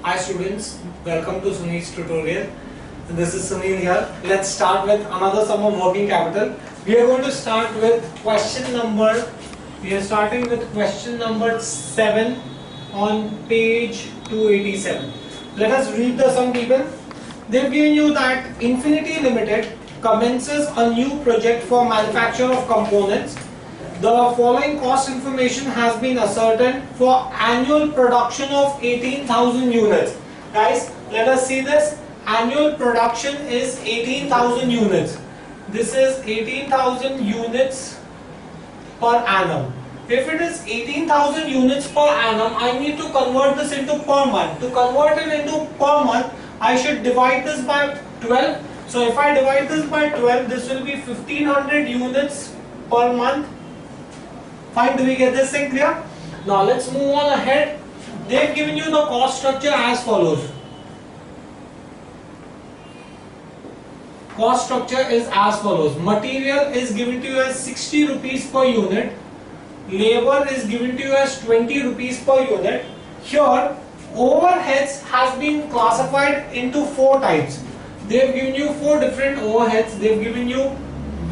Hi students, welcome to Sunil's tutorial. This is Sunil here. Let's start with another sum of working capital. We are going to start with question number 7 on page 287. Let us read the sum, people. They've given you that Infinity Limited commences a new project for manufacture of components. The following cost information has been ascertained for annual production of 18,000 units. Guys, let us see this. Annual production is 18,000 units. This is 18,000 units per annum. If it is 18,000 units per annum, I need to convert this into per month. To convert it into per month, I should divide this by 12. So if I divide this by 12, this will be 1500 units per month. Fine, do we get this thing clear? Now let's move on ahead. They've given you the cost structure as follows. Cost structure is as follows. Material is given to you as 60 rupees per unit. Labor is given to you as 20 rupees per unit. Here, overheads has been classified into 4 types. They've given you 4 different overheads. They've given you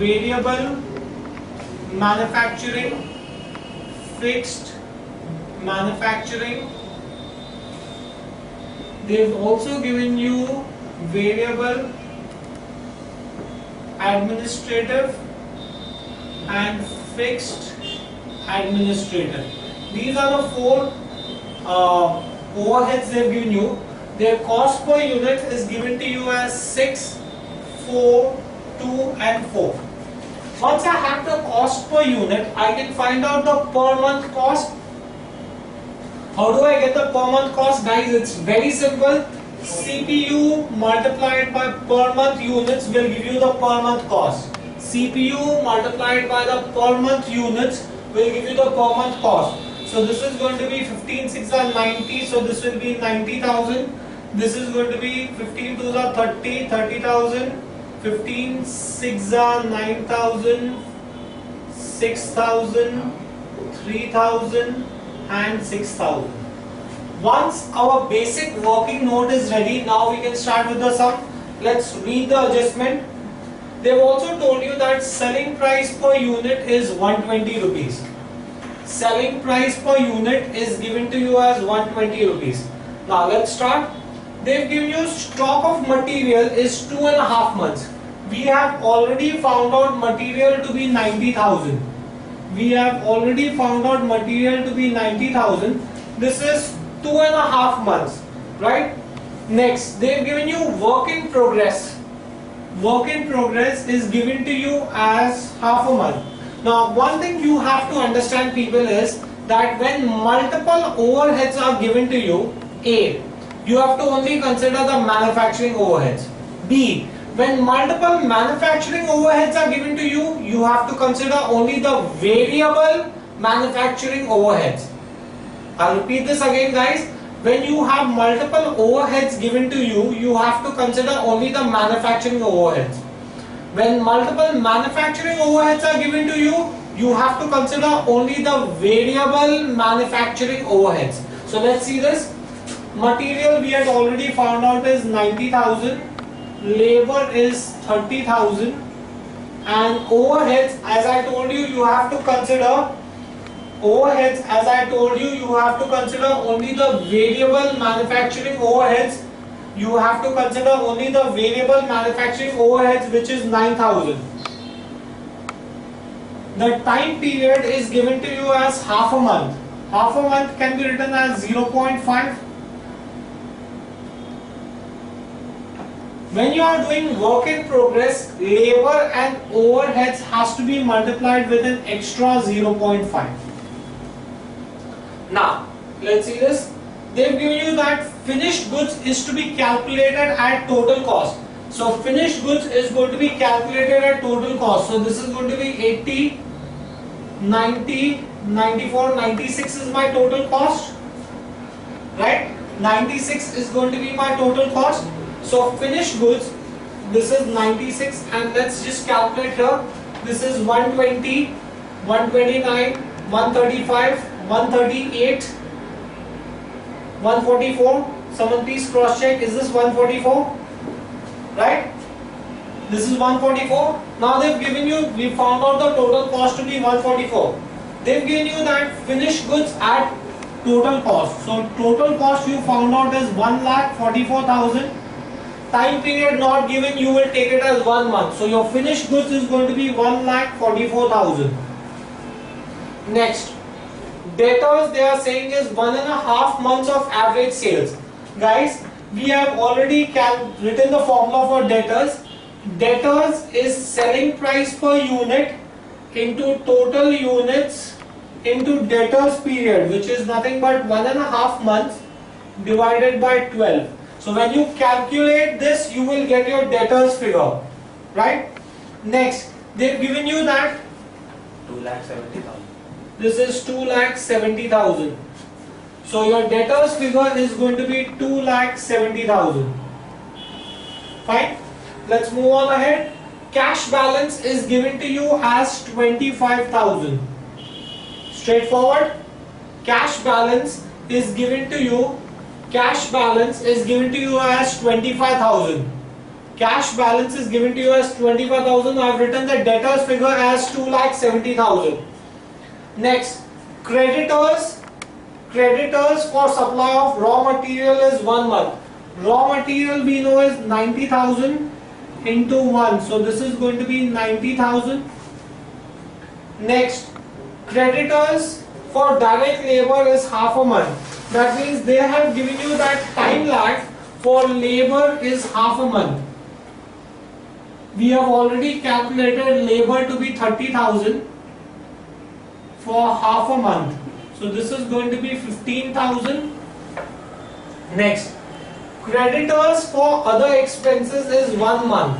variable, manufacturing, fixed, manufacturing. They've also given you variable, administrative and fixed administrative. These are the 4 overheads they've given you. Their cost per unit is given to you as 6, 4, 2 and 4. Once I have the cost per unit, I can find out the per month cost. How do I get the per month cost? Guys, it's very simple. CPU multiplied by per month units will give you the per month cost. CPU multiplied by the per month units will give you the per month cost. So this is going to be 15 6 are 90, so this will be 90,000. This is going to be 15 2s are 30, 30,000. 15 6 are 9,000, 6,000, 3,000 and 6,000. Once our basic working note is ready, now we can start with the sum. Let's read the adjustment. They've also told you that selling price per unit is 120 rupees. Selling price per unit is given to you as 120 rupees. Now let's start. They've given you stock of material is 2.5 months. We have already found out material to be 90,000. We have already found out material to be 90,000. This is 2.5 months, right? Next, they've given you work in progress. Work in progress is given to you as half a month. Now, one thing you have to understand, people, is that when multiple overheads are given to you, A, you have to only consider the manufacturing overheads. B, when multiple manufacturing overheads are given to you, you have to consider only the variable manufacturing overheads. I'll repeat this again, guys. When you have multiple overheads given to you, you have to consider only the manufacturing overheads. When multiple manufacturing overheads are given to you, you have to consider only the variable manufacturing overheads. So let's see this. Material we had already found out is 90,000. Labor is 30,000. And overheads, as I told you, you have to consider overheads, as I told you, you have to consider only the variable manufacturing overheads. You have to consider only the variable manufacturing overheads, which is 9,000. The time period is given to you as half a month. Half a month can be written as 0.5. When you are doing work in progress, labor and overheads has to be multiplied with an extra 0.5. Now, let's see this. They've given you that finished goods is to be calculated at total cost. So, finished goods is going to be calculated at total cost. So, this is going to be 80, 90, 94, 96 is my total cost. Right? 96 is going to be my total cost. So, finished goods, this is 96 and let's just calculate here. This is 120, 129, 135, 138, 144. Someone please cross check. Is this 144? Right? This is 144. Now they've given you, we found out the total cost to be 144. They've given you that finished goods at total cost. So total cost you found out is 1,44,000. Time period not given, you will take it as 1 month. So your finished goods is going to be 1,44,000. Next, debtors they are saying is 1.5 months of average sales. Guys, we have already written the formula for debtors. Debtors is selling price per unit into total units into debtors period, which is nothing but 1.5 months divided by 12. So when you calculate this, you will get your debtors figure, right? Next, they've given you that 2,70,000. this is 2,70,000. So your debtors figure is going to be 2,70,000. Fine. Let's move on ahead. Cash balance is given to you as 25,000. Straightforward. Cash balance is given to you. Cash balance is given to you as 25,000. Cash balance is given to you as 25,000. I have written the debtors figure as 2,70,000. Next, creditors. Creditors for supply of raw material is 1 month. Raw material we know is 90,000 into 1. So this is going to be 90,000. Next, creditors for direct labor is half a month. That means they have given you that time lag for labor is half a month. We have already calculated labor to be 30,000 for half a month. So this is going to be 15,000. Next, creditors for other expenses is 1 month,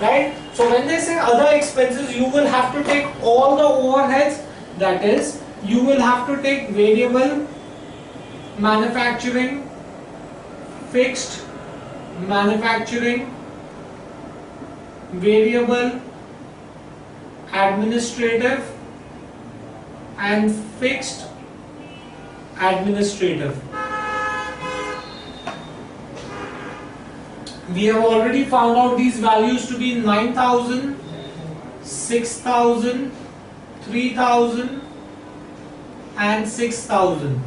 right? So when they say other expenses, you will have to take all the overheads. That is, you will have to take variable, manufacturing, fixed, manufacturing, variable, administrative, and fixed administrative. We have already found out these values to be 9,000, 6,000, 3,000 and 6,000.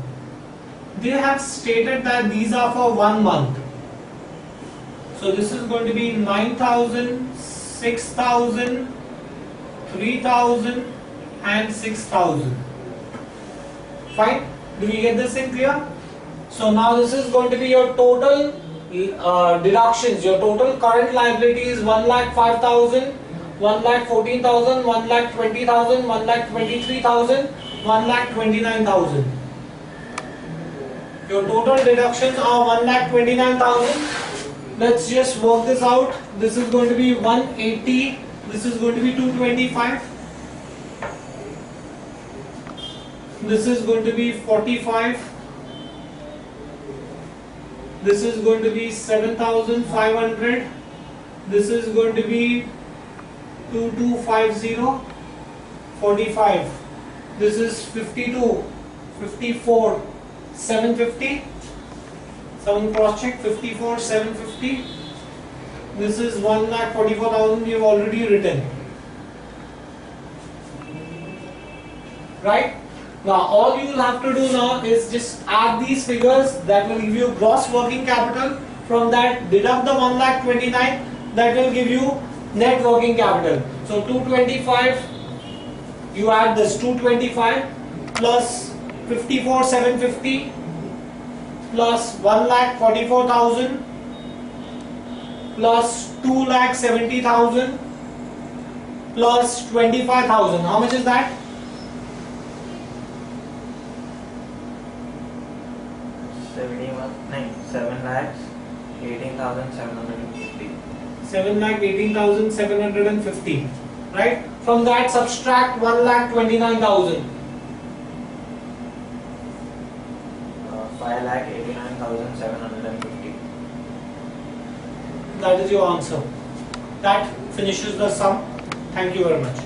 They have stated that these are for 1 month. So this is going to be 9,000, 6,000, 3,000 and 6,000. Fine? Do you get this in clear? So now this is going to be your total deductions. Your total current liability is 1,05,000, 1,14,000, 1,20,000, 1,23,000, 1,29,000. Your total deductions are 1,29,000. Let's just work this out. This is going to be 180. This is going to be 225. This is going to be 45. This is going to be 7,500. This is going to be 2250. 45. This is 52, 54, 750. Someone cross check. 54, 750. This is 1,44,000 we have already written. Right? Now all you will have to do now is just add these figures. That will give you gross working capital. From that deduct the 1,29,000. That will give you net working capital. So 225, you add this 225 plus 54,750 plus 1,44,000 plus 2,70,000 plus 25,000. How much is that? 7,18,750. 7,18,750. Right? From that subtract 1,29,000. 5,89,750. That is your answer. That finishes the sum. Thank you very much.